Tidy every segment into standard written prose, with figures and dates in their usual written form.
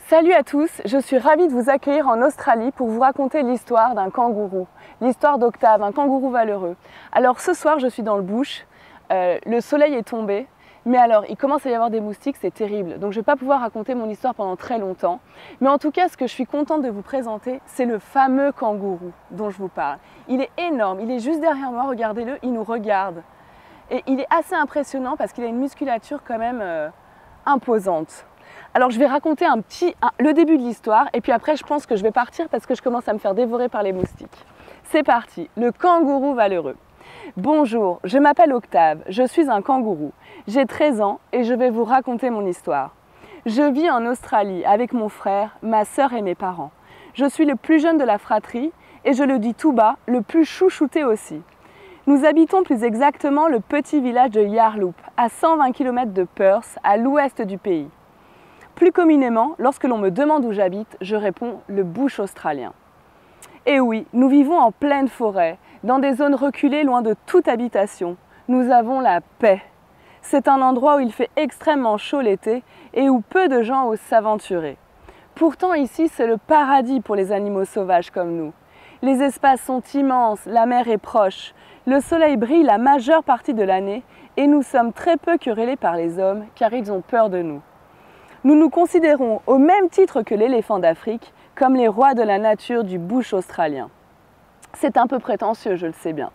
Salut à tous, je suis ravie de vous accueillir en Australie pour vous raconter l'histoire d'un kangourou, l'histoire d'Octave, un kangourou valeureux. Alors ce soir je suis dans le bush, le soleil est tombé, mais alors il commence à y avoir des moustiques, c'est terrible, donc je ne vais pas pouvoir raconter mon histoire pendant très longtemps. Mais en tout cas ce que je suis contente de vous présenter, c'est le fameux kangourou dont je vous parle. Il est énorme, il est juste derrière moi, regardez-le, il nous regarde. Et il est assez impressionnant parce qu'il a une musculature quand même imposante. Alors je vais raconter le début de l'histoire et puis après je pense que je vais partir parce que je commence à me faire dévorer par les moustiques. C'est parti, le kangourou valeureux. Bonjour, je m'appelle Octave, je suis un kangourou. J'ai 13 ans et je vais vous raconter mon histoire. Je vis en Australie avec mon frère, ma sœur et mes parents. Je suis le plus jeune de la fratrie et je le dis tout bas, le plus chouchouté aussi. Nous habitons plus exactement le petit village de Yarloop, à 120 km de Perth, à l'ouest du pays. Plus communément, lorsque l'on me demande où j'habite, je réponds le bush australien. Et oui, nous vivons en pleine forêt, dans des zones reculées loin de toute habitation. Nous avons la paix. C'est un endroit où il fait extrêmement chaud l'été et où peu de gens osent s'aventurer. Pourtant ici, c'est le paradis pour les animaux sauvages comme nous. Les espaces sont immenses, la mer est proche, le soleil brille la majeure partie de l'année et nous sommes très peu querellés par les hommes car ils ont peur de nous. Nous nous considérons au même titre que l'éléphant d'Afrique comme les rois de la nature du bush australien. C'est un peu prétentieux, je le sais bien.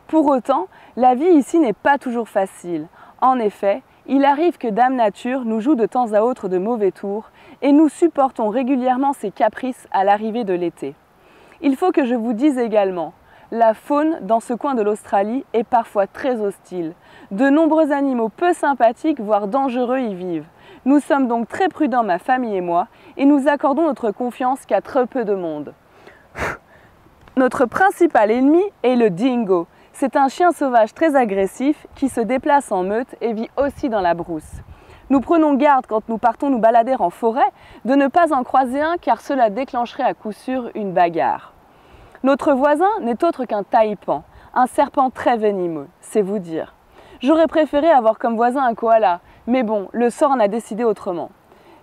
Pour autant, la vie ici n'est pas toujours facile. En effet, il arrive que Dame Nature nous joue de temps à autre de mauvais tours et nous supportons régulièrement ses caprices à l'arrivée de l'été. Il faut que je vous dise également, la faune dans ce coin de l'Australie est parfois très hostile. De nombreux animaux peu sympathiques, voire dangereux y vivent. Nous sommes donc très prudents, ma famille et moi, et nous accordons notre confiance qu'à très peu de monde. Notre principal ennemi est le dingo. C'est un chien sauvage très agressif qui se déplace en meute et vit aussi dans la brousse. Nous prenons garde quand nous partons nous balader en forêt de ne pas en croiser un car cela déclencherait à coup sûr une bagarre. Notre voisin n'est autre qu'un taipan, un serpent très venimeux, c'est vous dire. J'aurais préféré avoir comme voisin un koala, mais bon, le sort en a décidé autrement.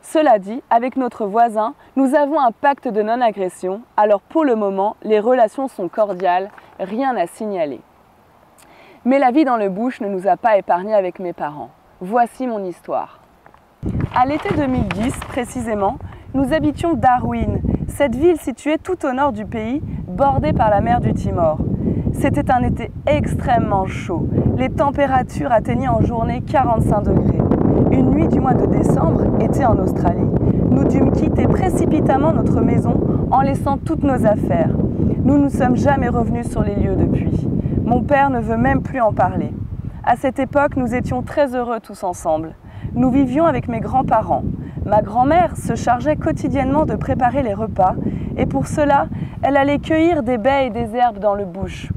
Cela dit, avec notre voisin, nous avons un pacte de non-agression, alors pour le moment, les relations sont cordiales, rien à signaler. Mais la vie dans le bush ne nous a pas épargnés avec mes parents. Voici mon histoire. À l'été 2010, précisément, nous habitions Darwin, cette ville située tout au nord du pays, bordée par la mer du Timor. C'était un été extrêmement chaud. Les températures atteignaient en journée 45 degrés. Une nuit du mois de décembre, été en Australie, nous dûmes quitter précipitamment notre maison en laissant toutes nos affaires. Nous ne sommes jamais revenus sur les lieux depuis. Mon père ne veut même plus en parler. À cette époque, nous étions très heureux tous ensemble. Nous vivions avec mes grands-parents. Ma grand-mère se chargeait quotidiennement de préparer les repas et pour cela, elle allait cueillir des baies et des herbes dans le bush.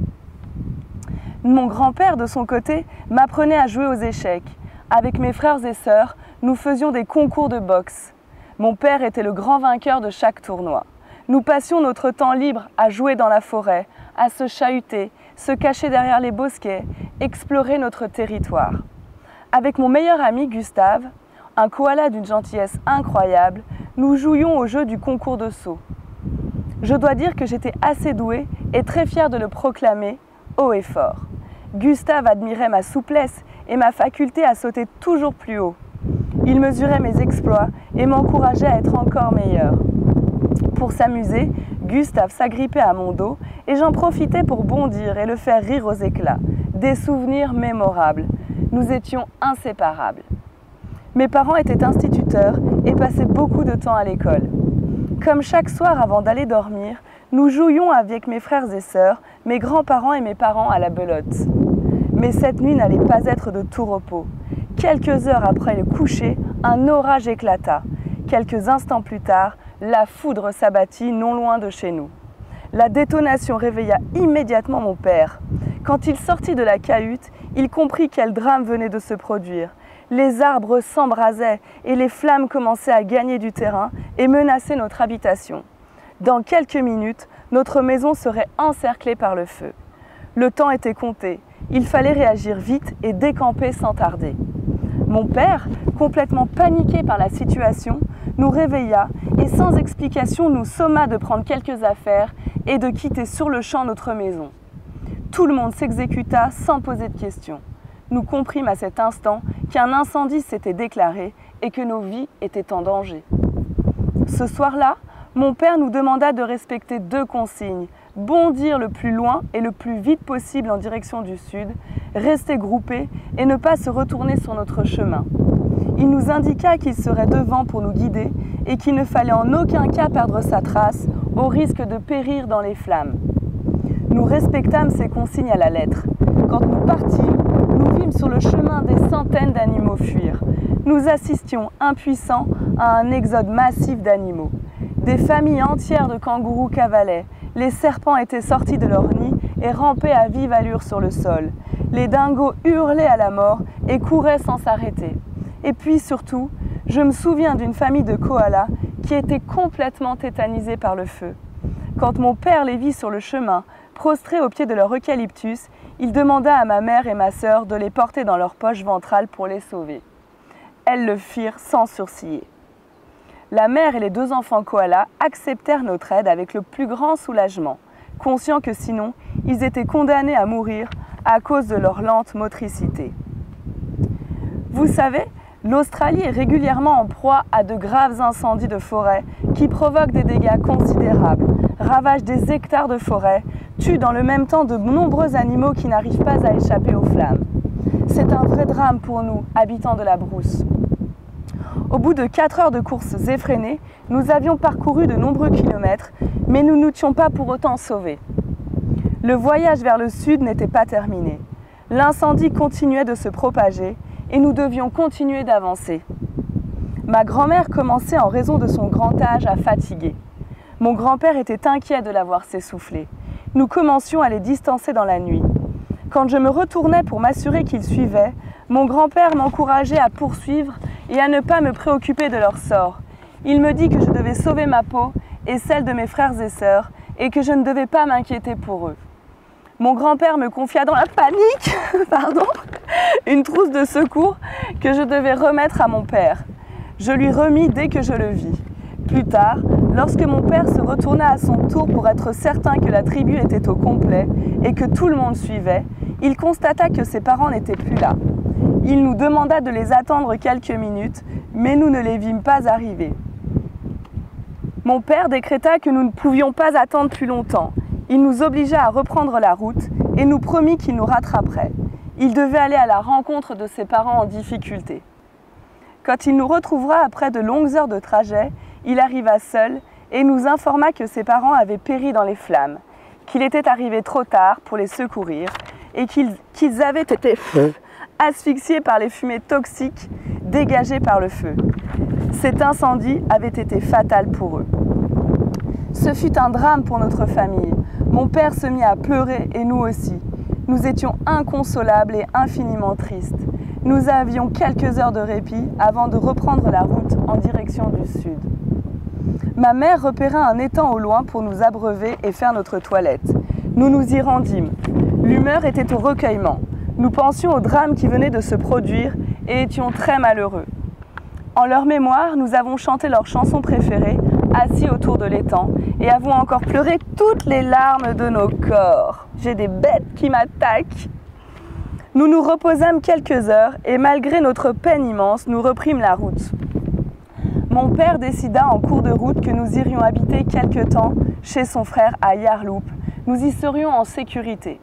Mon grand-père, de son côté, m'apprenait à jouer aux échecs. Avec mes frères et sœurs, nous faisions des concours de boxe. Mon père était le grand vainqueur de chaque tournoi. Nous passions notre temps libre à jouer dans la forêt, à se chahuter, se cacher derrière les bosquets, explorer notre territoire. Avec mon meilleur ami Gustave, un koala d'une gentillesse incroyable, nous jouions au jeu du concours de saut. Je dois dire que j'étais assez douée et très fière de le proclamer haut et fort. Gustave admirait ma souplesse et ma faculté à sauter toujours plus haut. Il mesurait mes exploits et m'encourageait à être encore meilleur. Pour s'amuser, Gustave s'agrippait à mon dos et j'en profitais pour bondir et le faire rire aux éclats. Des souvenirs mémorables. Nous étions inséparables. Mes parents étaient instituteurs et passaient beaucoup de temps à l'école. Comme chaque soir avant d'aller dormir, nous jouions avec mes frères et sœurs, mes grands-parents et mes parents à la belote. Mais cette nuit n'allait pas être de tout repos. Quelques heures après le coucher, un orage éclata. Quelques instants plus tard, la foudre s'abattit non loin de chez nous. La détonation réveilla immédiatement mon père. Quand il sortit de la cahute, il comprit quel drame venait de se produire. Les arbres s'embrasaient et les flammes commençaient à gagner du terrain et menacer notre habitation. Dans quelques minutes, notre maison serait encerclée par le feu. Le temps était compté. Il fallait réagir vite et décamper sans tarder. Mon père, complètement paniqué par la situation, nous réveilla et sans explication nous somma de prendre quelques affaires et de quitter sur le champ notre maison. Tout le monde s'exécuta sans poser de questions. Nous comprîmes à cet instant qu'un incendie s'était déclaré et que nos vies étaient en danger. Ce soir-là, mon père nous demanda de respecter 2 consignes: bondir le plus loin et le plus vite possible en direction du sud, rester groupés et ne pas se retourner sur notre chemin. Il nous indiqua qu'il serait devant pour nous guider et qu'il ne fallait en aucun cas perdre sa trace au risque de périr dans les flammes. Nous respectâmes ces consignes à la lettre. Quand nous partîmes, nous vîmes sur le chemin des centaines d'animaux fuir. Nous assistions impuissants à un exode massif d'animaux. Des familles entières de kangourous cavalaient. Les serpents étaient sortis de leur nid et rampaient à vive allure sur le sol. Les dingos hurlaient à la mort et couraient sans s'arrêter. Et puis surtout, je me souviens d'une famille de koalas qui était complètement tétanisée par le feu. Quand mon père les vit sur le chemin, prostrés au pied de leur eucalyptus, il demanda à ma mère et ma sœur de les porter dans leur poche ventrale pour les sauver. Elles le firent sans sourciller. La mère et les 2 enfants koalas acceptèrent notre aide avec le plus grand soulagement, conscients que sinon, ils étaient condamnés à mourir à cause de leur lente motricité. Vous savez, l'Australie est régulièrement en proie à de graves incendies de forêt qui provoquent des dégâts considérables, ravagent des hectares de forêt, tuent dans le même temps de nombreux animaux qui n'arrivent pas à échapper aux flammes. C'est un vrai drame pour nous, habitants de la brousse. Au bout de 4 heures de courses effrénées, nous avions parcouru de nombreux kilomètres, mais nous n'étions pas pour autant sauvés. Le voyage vers le sud n'était pas terminé. L'incendie continuait de se propager et nous devions continuer d'avancer. Ma grand-mère commençait en raison de son grand âge à fatiguer. Mon grand-père était inquiet de la voir s'essouffler. Nous commencions à les distancer dans la nuit. Quand je me retournais pour m'assurer qu'ils suivaient, mon grand-père m'encourageait à poursuivre et à ne pas me préoccuper de leur sort. Il me dit que je devais sauver ma peau et celle de mes frères et sœurs et que je ne devais pas m'inquiéter pour eux. Mon grand-père me confia dans la panique une trousse de secours que je devais remettre à mon père. Je lui remis dès que je le vis. Plus tard, lorsque mon père se retourna à son tour pour être certain que la tribu était au complet et que tout le monde suivait, il constata que ses parents n'étaient plus là. Il nous demanda de les attendre quelques minutes, mais nous ne les vîmes pas arriver. Mon père décréta que nous ne pouvions pas attendre plus longtemps. Il nous obligea à reprendre la route et nous promit qu'il nous rattraperait. Il devait aller à la rencontre de ses parents en difficulté. Quand il nous retrouvera après de longues heures de trajet, il arriva seul et nous informa que ses parents avaient péri dans les flammes, qu'il était arrivé trop tard pour les secourir et qu'ils avaient été asphyxiés par les fumées toxiques dégagées par le feu. Cet incendie avait été fatal pour eux. Ce fut un drame pour notre famille. Mon père se mit à pleurer et nous aussi. Nous étions inconsolables et infiniment tristes. Nous avions quelques heures de répit avant de reprendre la route en direction du sud. Ma mère repéra un étang au loin pour nous abreuver et faire notre toilette. Nous nous y rendîmes. L'humeur était au recueillement. Nous pensions au drame qui venait de se produire et étions très malheureux. En leur mémoire, nous avons chanté leur chanson préférée, assis autour de l'étang, et avons encore pleuré toutes les larmes de nos corps. J'ai des bêtes qui m'attaquent. Nous nous reposâmes quelques heures et malgré notre peine immense, nous reprîmes la route. Mon père décida en cours de route que nous irions habiter quelque temps chez son frère à Yarloop. Nous y serions en sécurité.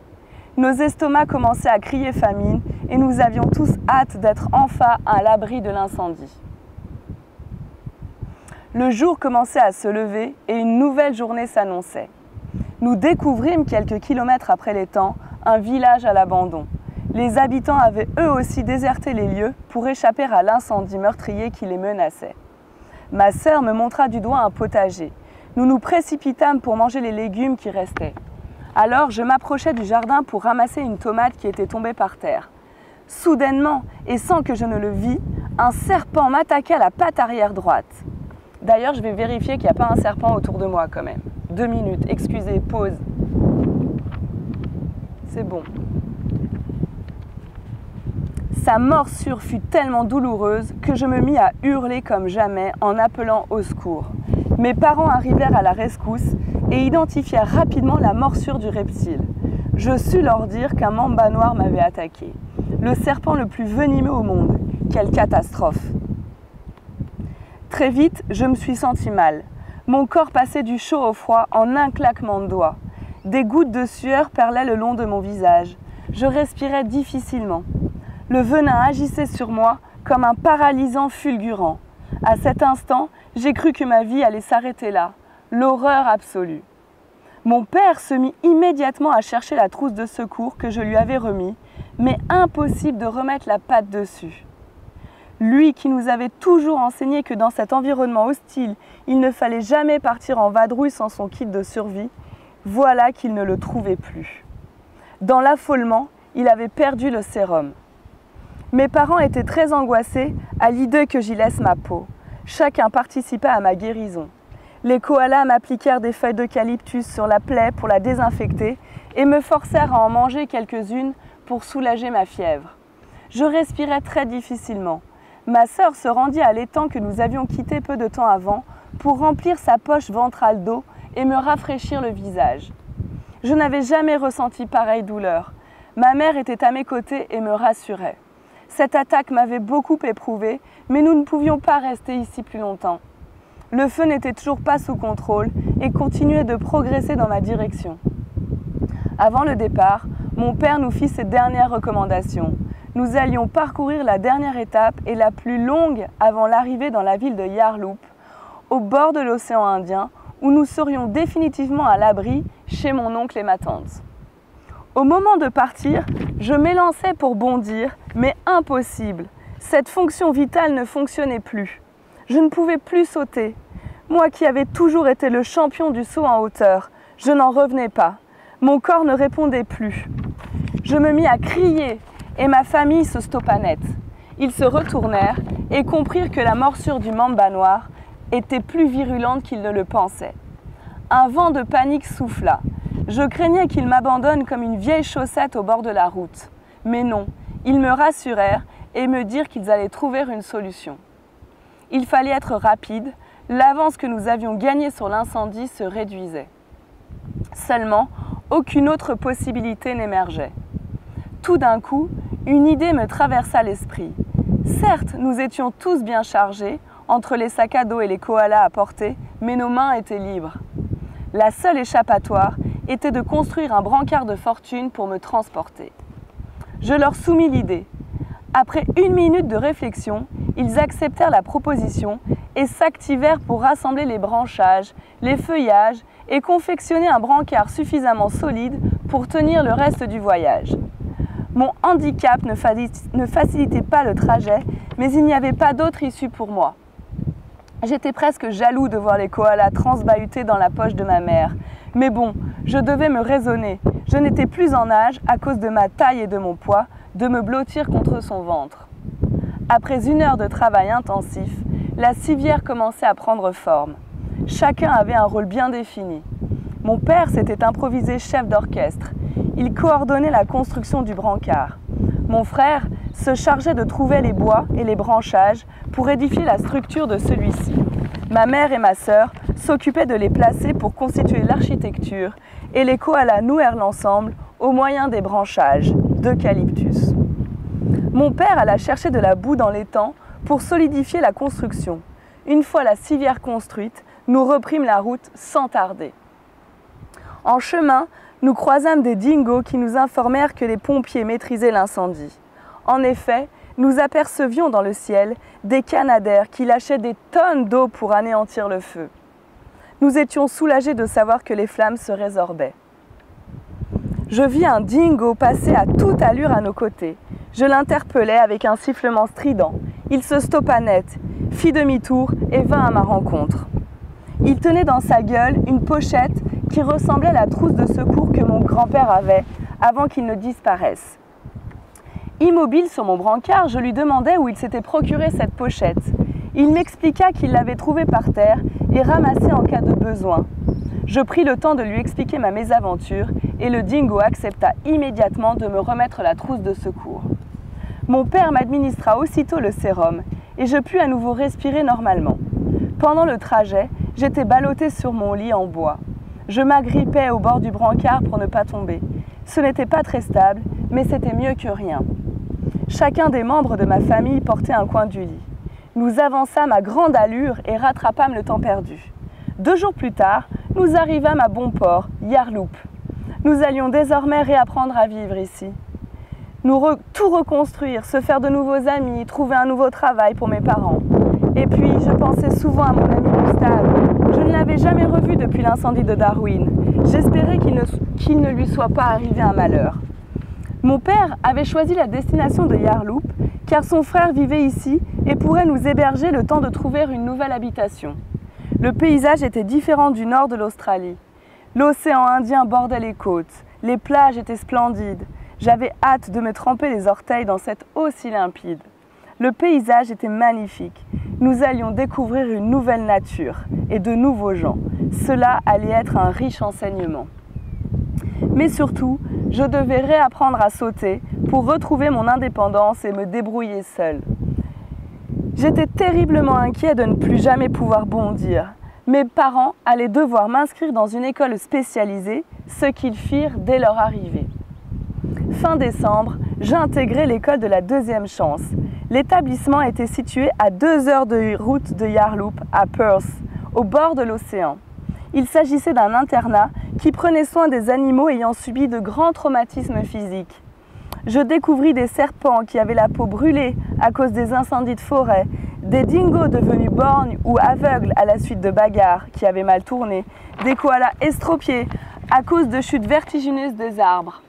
Nos estomacs commençaient à crier famine et nous avions tous hâte d'être enfin à l'abri de l'incendie. Le jour commençait à se lever et une nouvelle journée s'annonçait. Nous découvrîmes quelques kilomètres après l'étang un village à l'abandon. Les habitants avaient eux aussi déserté les lieux pour échapper à l'incendie meurtrier qui les menaçait. Ma sœur me montra du doigt un potager. Nous nous précipitâmes pour manger les légumes qui restaient. Alors je m'approchai du jardin pour ramasser une tomate qui était tombée par terre. Soudainement, et sans que je ne le vis, un serpent m'attaqua la patte arrière droite. D'ailleurs, je vais vérifier qu'il n'y a pas un serpent autour de moi quand même. 2 minutes, excusez, pause. C'est bon. Sa morsure fut tellement douloureuse que je me mis à hurler comme jamais en appelant au secours. Mes parents arrivèrent à la rescousse et identifièrent rapidement la morsure du reptile. Je sus leur dire qu'un mamba noir m'avait attaqué, le serpent le plus venimeux au monde. Quelle catastrophe! Très vite, je me suis sentie mal. Mon corps passait du chaud au froid en un claquement de doigts. Des gouttes de sueur perlaient le long de mon visage. Je respirais difficilement. Le venin agissait sur moi comme un paralysant fulgurant. À cet instant, j'ai cru que ma vie allait s'arrêter là. L'horreur absolue. Mon père se mit immédiatement à chercher la trousse de secours que je lui avais remise, mais impossible de remettre la patte dessus. Lui qui nous avait toujours enseigné que dans cet environnement hostile, il ne fallait jamais partir en vadrouille sans son kit de survie, voilà qu'il ne le trouvait plus. Dans l'affolement, il avait perdu le sérum. Mes parents étaient très angoissés à l'idée que j'y laisse ma peau. Chacun participa à ma guérison. Les koalas m'appliquèrent des feuilles d'eucalyptus sur la plaie pour la désinfecter et me forcèrent à en manger quelques-unes pour soulager ma fièvre. Je respirais très difficilement. Ma sœur se rendit à l'étang que nous avions quitté peu de temps avant pour remplir sa poche ventrale d'eau et me rafraîchir le visage. Je n'avais jamais ressenti pareille douleur. Ma mère était à mes côtés et me rassurait. Cette attaque m'avait beaucoup éprouvée, mais nous ne pouvions pas rester ici plus longtemps. Le feu n'était toujours pas sous contrôle et continuait de progresser dans ma direction. Avant le départ, mon père nous fit ses dernières recommandations. Nous allions parcourir la dernière étape et la plus longue avant l'arrivée dans la ville de Yarloop, au bord de l'océan Indien, où nous serions définitivement à l'abri chez mon oncle et ma tante. Au moment de partir, je m'élançais pour bondir, mais impossible. Cette fonction vitale ne fonctionnait plus. Je ne pouvais plus sauter. Moi qui avais toujours été le champion du saut en hauteur, je n'en revenais pas. Mon corps ne répondait plus. Je me mis à crier et ma famille se stoppa net. Ils se retournèrent et comprirent que la morsure du mamba noir était plus virulente qu'ils ne le pensaient. Un vent de panique souffla. Je craignais qu'ils m'abandonnent comme une vieille chaussette au bord de la route. Mais non, ils me rassurèrent et me dirent qu'ils allaient trouver une solution. Il fallait être rapide, l'avance que nous avions gagnée sur l'incendie se réduisait. Seulement, aucune autre possibilité n'émergeait. Tout d'un coup, une idée me traversa l'esprit. Certes, nous étions tous bien chargés, entre les sacs à dos et les koalas à porter, mais nos mains étaient libres. La seule échappatoire était de construire un brancard de fortune pour me transporter. Je leur soumis l'idée. Après 1 minute de réflexion, ils acceptèrent la proposition et s'activèrent pour rassembler les branchages, les feuillages et confectionner un brancard suffisamment solide pour tenir le reste du voyage. Mon handicap ne facilitait pas le trajet, mais il n'y avait pas d'autre issue pour moi. J'étais presque jaloux de voir les koalas transbahutés dans la poche de ma mère. Mais bon, je devais me raisonner. Je n'étais plus en âge, à cause de ma taille et de mon poids, de me blottir contre son ventre. Après 1 heure de travail intensif, la civière commençait à prendre forme. Chacun avait un rôle bien défini. Mon père s'était improvisé chef d'orchestre. Il coordonnait la construction du brancard. Mon frère se chargeait de trouver les bois et les branchages pour édifier la structure de celui-ci. Ma mère et ma sœur s'occupaient de les placer pour constituer l'architecture et les koalas nouèrent l'ensemble au moyen des branchages d'eucalyptus. Mon père alla chercher de la boue dans l'étang pour solidifier la construction. Une fois la civière construite, nous reprîmes la route sans tarder. En chemin, nous croisâmes des dingos qui nous informèrent que les pompiers maîtrisaient l'incendie. En effet, nous apercevions dans le ciel des canadaires qui lâchaient des tonnes d'eau pour anéantir le feu. Nous étions soulagés de savoir que les flammes se résorbaient. Je vis un dingo passer à toute allure à nos côtés. Je l'interpellai avec un sifflement strident. Il se stoppa net, fit demi-tour et vint à ma rencontre. Il tenait dans sa gueule une pochette qui ressemblait à la trousse de secours que mon grand-père avait avant qu'il ne disparaisse. Immobile sur mon brancard, je lui demandai où il s'était procuré cette pochette. Il m'expliqua qu'il l'avait trouvée par terre et ramassée en cas de besoin. Je pris le temps de lui expliquer ma mésaventure et le dingo accepta immédiatement de me remettre la trousse de secours. Mon père m'administra aussitôt le sérum et je pus à nouveau respirer normalement. Pendant le trajet, j'étais ballottée sur mon lit en bois. Je m'agrippais au bord du brancard pour ne pas tomber. Ce n'était pas très stable, mais c'était mieux que rien. Chacun des membres de ma famille portait un coin du lit. Nous avançâmes à grande allure et rattrapâmes le temps perdu. 2 jours plus tard, nous arrivâmes à bon port, Yarloup. Nous allions désormais réapprendre à vivre ici. Tout reconstruire, se faire de nouveaux amis, trouver un nouveau travail pour mes parents. Et puis, je pensais souvent à mon ami Gustave. Je ne l'avais jamais revu depuis l'incendie de Darwin. J'espérais qu'il ne lui soit pas arrivé un malheur. Mon père avait choisi la destination de Yarloup car son frère vivait ici et pourrait nous héberger le temps de trouver une nouvelle habitation. Le paysage était différent du nord de l'Australie. L'océan Indien bordait les côtes, les plages étaient splendides. J'avais hâte de me tremper les orteils dans cette eau si limpide. Le paysage était magnifique. Nous allions découvrir une nouvelle nature et de nouveaux gens. Cela allait être un riche enseignement. Mais surtout, je devais réapprendre à sauter pour retrouver mon indépendance et me débrouiller seule. J'étais terriblement inquiet de ne plus jamais pouvoir bondir. Mes parents allaient devoir m'inscrire dans une école spécialisée, ce qu'ils firent dès leur arrivée. Fin décembre, j'ai intégré l'école de la deuxième chance. L'établissement était situé à 2 heures de route de Yarloup, à Perth, au bord de l'océan. Il s'agissait d'un internat qui prenait soin des animaux ayant subi de grands traumatismes physiques. Je découvris des serpents qui avaient la peau brûlée à cause des incendies de forêt, des dingos devenus borgnes ou aveugles à la suite de bagarres qui avaient mal tourné, des koalas estropiés à cause de chutes vertigineuses des arbres,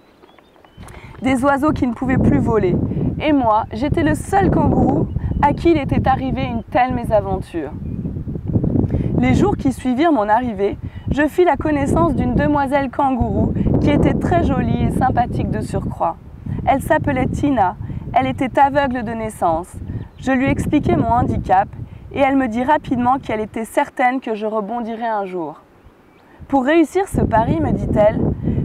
des oiseaux qui ne pouvaient plus voler. Et moi, j'étais le seul kangourou à qui il était arrivé une telle mésaventure. Les jours qui suivirent mon arrivée, je fis la connaissance d'une demoiselle kangourou qui était très jolie et sympathique de surcroît. Elle s'appelait Tina, elle était aveugle de naissance. Je lui expliquai mon handicap et elle me dit rapidement qu'elle était certaine que je rebondirais un jour. Pour réussir ce pari, me dit-elle,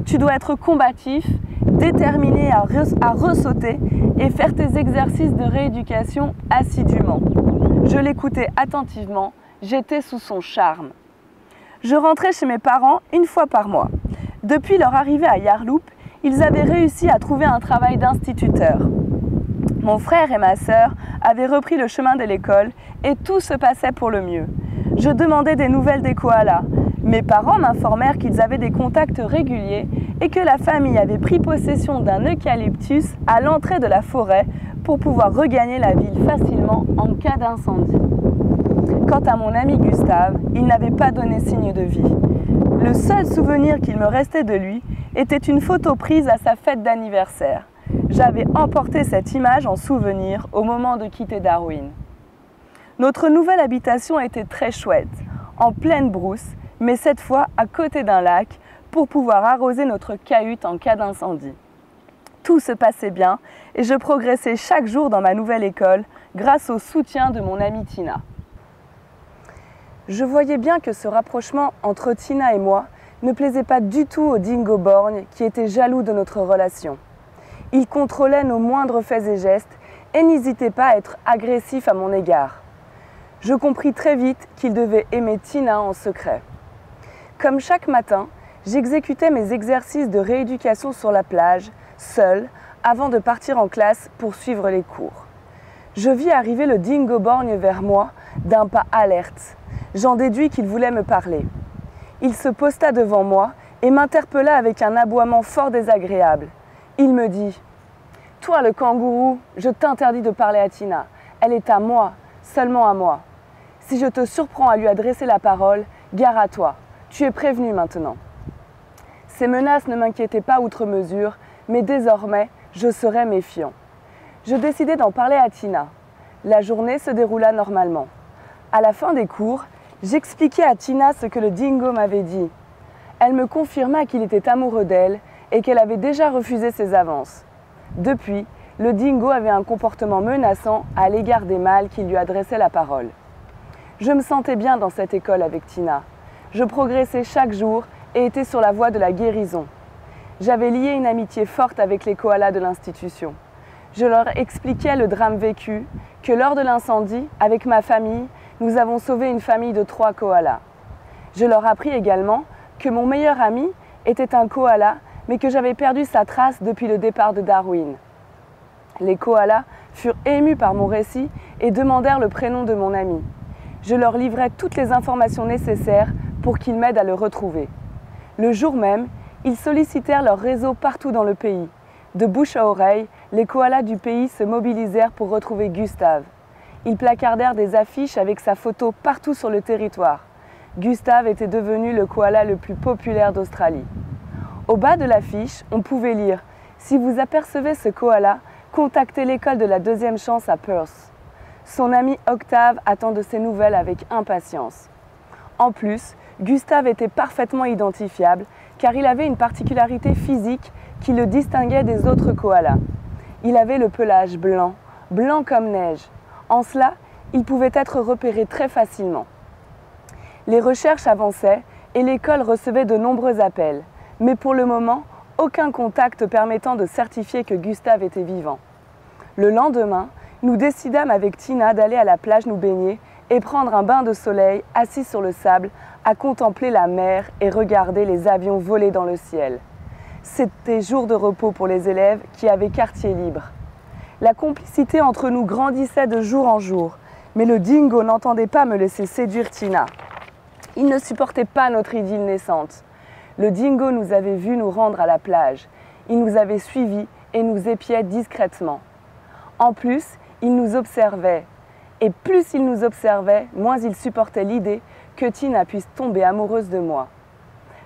tu dois être combatif, déterminé à ressauter et faire tes exercices de rééducation assidûment. Je l'écoutais attentivement, j'étais sous son charme. Je rentrais chez mes parents 1 fois par mois. Depuis leur arrivée à Yarloup, ils avaient réussi à trouver un travail d'instituteur. Mon frère et ma sœur avaient repris le chemin de l'école et tout se passait pour le mieux. Je demandais des nouvelles des koalas. Mes parents m'informèrent qu'ils avaient des contacts réguliers et que la famille avait pris possession d'un eucalyptus à l'entrée de la forêt pour pouvoir regagner la ville facilement en cas d'incendie. Quant à mon ami Gustave, il n'avait pas donné signe de vie. Le seul souvenir qu'il me restait de lui était une photo prise à sa fête d'anniversaire. J'avais emporté cette image en souvenir au moment de quitter Darwin. Notre nouvelle habitation était très chouette, en pleine brousse, mais cette fois à côté d'un lac pour pouvoir arroser notre cahute en cas d'incendie. Tout se passait bien et je progressais chaque jour dans ma nouvelle école grâce au soutien de mon amie Tina. Je voyais bien que ce rapprochement entre Tina et moi ne plaisait pas du tout au dingo borgne qui était jaloux de notre relation. Il contrôlait nos moindres faits et gestes et n'hésitait pas à être agressif à mon égard. Je compris très vite qu'il devait aimer Tina en secret. Comme chaque matin, j'exécutais mes exercices de rééducation sur la plage, seule, avant de partir en classe pour suivre les cours. Je vis arriver le dingo borgne vers moi d'un pas alerte. J'en déduis qu'il voulait me parler. Il se posta devant moi et m'interpella avec un aboiement fort désagréable. Il me dit « Toi le kangourou, je t'interdis de parler à Tina. Elle est à moi, seulement à moi. Si je te surprends à lui adresser la parole, gare à toi. Tu es prévenu maintenant. » Ces menaces ne m'inquiétaient pas outre mesure, mais désormais, je serais méfiant. Je décidai d'en parler à Tina. La journée se déroula normalement. À la fin des cours, j'expliquai à Tina ce que le dingo m'avait dit. Elle me confirma qu'il était amoureux d'elle et qu'elle avait déjà refusé ses avances. Depuis, le dingo avait un comportement menaçant à l'égard des mâles qui lui adressaient la parole. Je me sentais bien dans cette école avec Tina. Je progressais chaque jour et étais sur la voie de la guérison. J'avais lié une amitié forte avec les koalas de l'institution. Je leur expliquais le drame vécu, que lors de l'incendie, avec ma famille, nous avons sauvé une famille de 3 koalas. Je leur appris également que mon meilleur ami était un koala, mais que j'avais perdu sa trace depuis le départ de Darwin. Les koalas furent émus par mon récit et demandèrent le prénom de mon ami. Je leur livrai toutes les informations nécessaires pour qu'ils m'aident à le retrouver. Le jour même, ils sollicitèrent leur réseau partout dans le pays. De bouche à oreille, les koalas du pays se mobilisèrent pour retrouver Gustave. Ils placardèrent des affiches avec sa photo partout sur le territoire. Gustave était devenu le koala le plus populaire d'Australie. Au bas de l'affiche, on pouvait lire « Si vous apercevez ce koala, contactez l'école de la deuxième chance à Perth. » Son ami Octave attend de ses nouvelles avec impatience. En plus, Gustave était parfaitement identifiable car il avait une particularité physique qui le distinguait des autres koalas. Il avait le pelage blanc, blanc comme neige. En cela, il pouvait être repéré très facilement. Les recherches avançaient et l'école recevait de nombreux appels. Mais pour le moment, aucun contact permettant de certifier que Gustave était vivant. Le lendemain, nous décidâmes avec Tina d'aller à la plage nous baigner et prendre un bain de soleil assis sur le sable à contempler la mer et regarder les avions voler dans le ciel. C'était jour de repos pour les élèves qui avaient quartier libre. La complicité entre nous grandissait de jour en jour, mais le dingo n'entendait pas me laisser séduire Tina. Il ne supportait pas notre idylle naissante. Le dingo nous avait vus nous rendre à la plage. Il nous avait suivis et nous épiait discrètement. En plus, il nous observait. Et plus il nous observait, moins il supportait l'idée que Tina puisse tomber amoureuse de moi.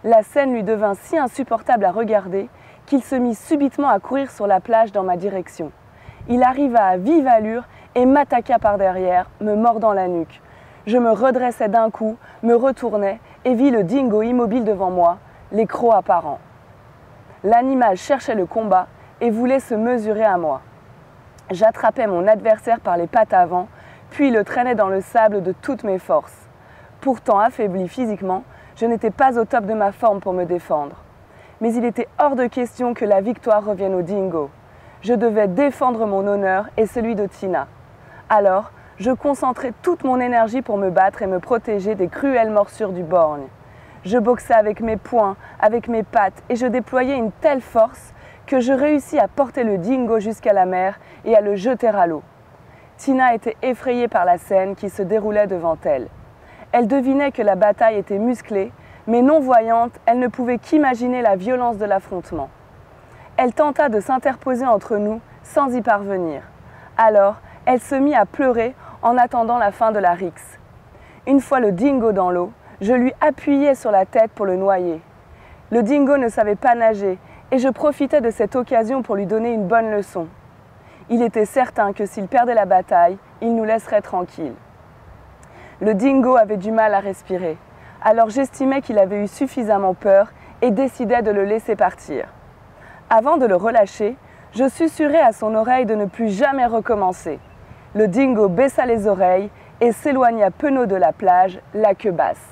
La scène lui devint si insupportable à regarder qu'il se mit subitement à courir sur la plage dans ma direction. Il arriva à vive allure et m'attaqua par derrière, me mordant la nuque. Je me redressai d'un coup, me retournai et vis le dingo immobile devant moi, les crocs apparents. L'animal cherchait le combat et voulait se mesurer à moi. J'attrapais mon adversaire par les pattes avant, puis le traînais dans le sable de toutes mes forces. Pourtant affaibli physiquement, je n'étais pas au top de ma forme pour me défendre. Mais il était hors de question que la victoire revienne au dingo. Je devais défendre mon honneur et celui de Tina. Alors, je concentrais toute mon énergie pour me battre et me protéger des cruelles morsures du borgne. Je boxais avec mes poings, avec mes pattes et je déployais une telle force que je réussis à porter le dingo jusqu'à la mer et à le jeter à l'eau. Tina était effrayée par la scène qui se déroulait devant elle. Elle devinait que la bataille était musclée, mais non-voyante, elle ne pouvait qu'imaginer la violence de l'affrontement. Elle tenta de s'interposer entre nous sans y parvenir. Alors, elle se mit à pleurer en attendant la fin de la rixe. Une fois le dingo dans l'eau, je lui appuyai sur la tête pour le noyer. Le dingo ne savait pas nager et je profitais de cette occasion pour lui donner une bonne leçon. Il était certain que s'il perdait la bataille, il nous laisserait tranquilles. Le dingo avait du mal à respirer, alors j'estimais qu'il avait eu suffisamment peur et décidai de le laisser partir. Avant de le relâcher, je susurrai à son oreille de ne plus jamais recommencer. Le dingo baissa les oreilles et s'éloigna penaud de la plage, la queue basse.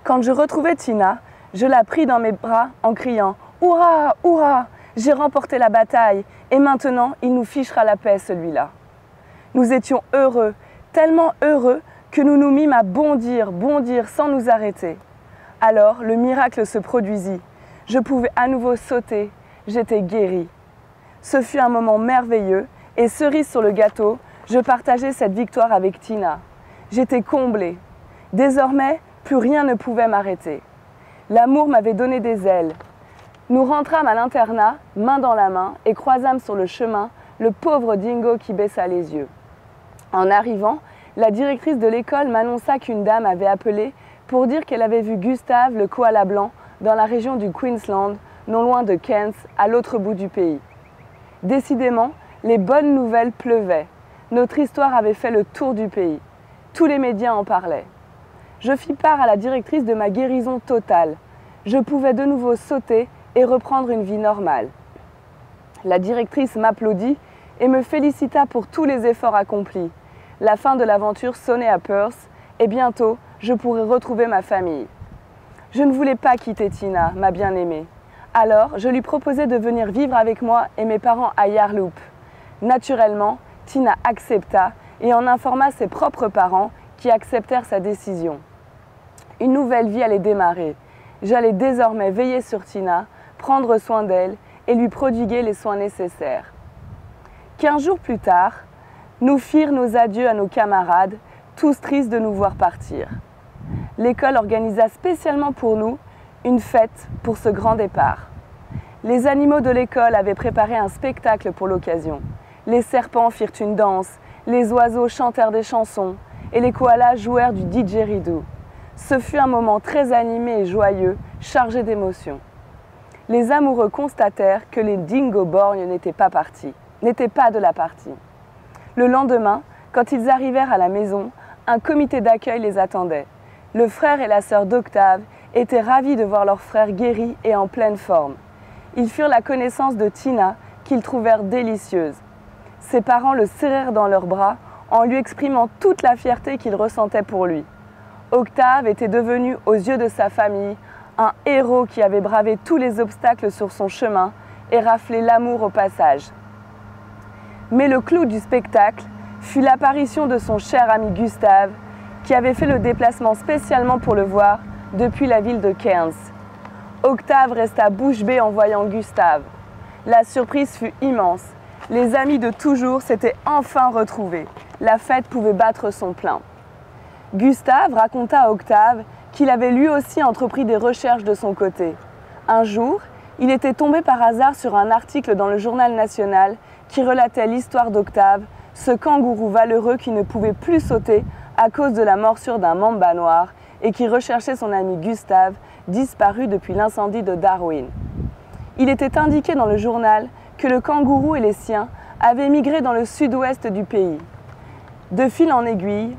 Quand je retrouvai Tina, je la pris dans mes bras en criant « Hurrah, hurrah ! J'ai remporté la bataille et maintenant il nous fichera la paix celui-là. » Nous étions heureux, tellement heureux que nous nous mîmes à bondir sans nous arrêter. Alors le miracle se produisit. Je pouvais à nouveau sauter, j'étais guérie. Ce fut un moment merveilleux et cerise sur le gâteau, je partageais cette victoire avec Tina. J'étais comblée. Désormais, plus rien ne pouvait m'arrêter. L'amour m'avait donné des ailes. Nous rentrâmes à l'internat, main dans la main, et croisâmes sur le chemin le pauvre dingo qui baissa les yeux. En arrivant, la directrice de l'école m'annonça qu'une dame avait appelé pour dire qu'elle avait vu Gustave, le koala blanc, dans la région du Queensland, non loin de Cairns, à l'autre bout du pays. Décidément, les bonnes nouvelles pleuvaient. Notre histoire avait fait le tour du pays. Tous les médias en parlaient. Je fis part à la directrice de ma guérison totale. Je pouvais de nouveau sauter et reprendre une vie normale. La directrice m'applaudit et me félicita pour tous les efforts accomplis. La fin de l'aventure sonnait à Perth et bientôt, je pourrais retrouver ma famille. Je ne voulais pas quitter Tina, ma bien-aimée. Alors, je lui proposai de venir vivre avec moi et mes parents à Yarloop. Naturellement, Tina accepta et en informa ses propres parents qui acceptèrent sa décision. Une nouvelle vie allait démarrer. J'allais désormais veiller sur Tina, prendre soin d'elle et lui prodiguer les soins nécessaires. 15 jours plus tard, nous firent nos adieux à nos camarades, tous tristes de nous voir partir. L'école organisa spécialement pour nous une fête pour ce grand départ. Les animaux de l'école avaient préparé un spectacle pour l'occasion. Les serpents firent une danse, les oiseaux chantèrent des chansons et les koalas jouèrent du didgeridoo. Ce fut un moment très animé et joyeux, chargé d'émotions. Les amoureux constatèrent que les dingos borgnes n'étaient pas de la partie. Le lendemain, quand ils arrivèrent à la maison, un comité d'accueil les attendait. Le frère et la sœur d'Octave étaient ravis de voir leur frère guéri et en pleine forme. Ils firent la connaissance de Tina, qu'ils trouvèrent délicieuse. Ses parents le serrèrent dans leurs bras en lui exprimant toute la fierté qu'ils ressentaient pour lui. Octave était devenu, aux yeux de sa famille, un héros qui avait bravé tous les obstacles sur son chemin et raflé l'amour au passage. Mais le clou du spectacle fut l'apparition de son cher ami Gustave, qui avait fait le déplacement spécialement pour le voir depuis la ville de Cairns. Octave resta bouche bée en voyant Gustave. La surprise fut immense. Les amis de toujours s'étaient enfin retrouvés. La fête pouvait battre son plein. Gustave raconta à Octave qu'il avait lui aussi entrepris des recherches de son côté. Un jour, il était tombé par hasard sur un article dans le journal national qui relatait l'histoire d'Octave, ce kangourou valeureux qui ne pouvait plus sauter à cause de la morsure d'un mamba noir et qui recherchait son ami Gustave, disparu depuis l'incendie de Darwin. Il était indiqué dans le journal que le kangourou et les siens avaient migré dans le sud-ouest du pays. De fil en aiguille,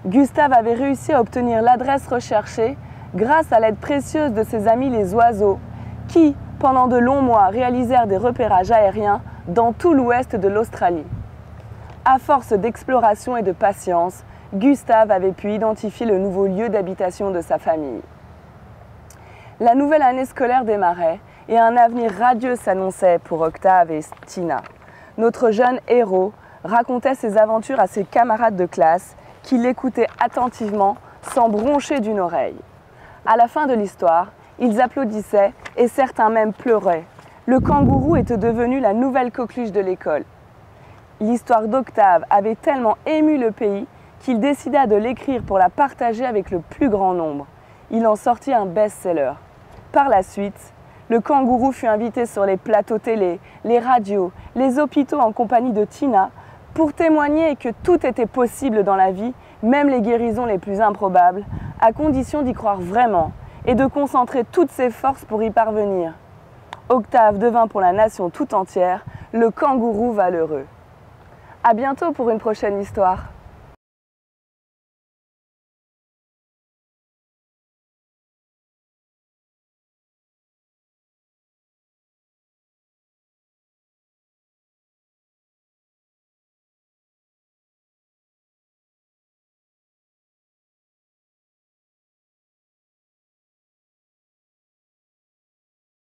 Gustave avait réussi à obtenir l'adresse recherchée grâce à l'aide précieuse de ses amis les oiseaux qui, pendant de longs mois, réalisèrent des repérages aériens dans tout l'ouest de l'Australie. À force d'exploration et de patience, Gustave avait pu identifier le nouveau lieu d'habitation de sa famille. La nouvelle année scolaire démarrait et un avenir radieux s'annonçait pour Octave et Tina. Notre jeune héros racontait ses aventures à ses camarades de classe qui l'écoutaient attentivement sans broncher d'une oreille. À la fin de l'histoire, ils applaudissaient et certains même pleuraient. Le kangourou était devenu la nouvelle coqueluche de l'école. L'histoire d'Octave avait tellement ému le pays qu'il décida de l'écrire pour la partager avec le plus grand nombre. Il en sortit un best-seller. Par la suite, le kangourou fut invité sur les plateaux télé, les radios, les hôpitaux en compagnie de Tina pour témoigner que tout était possible dans la vie, même les guérisons les plus improbables, à condition d'y croire vraiment et de concentrer toutes ses forces pour y parvenir. Octave devint pour la nation tout entière le kangourou valeureux. À bientôt pour une prochaine histoire.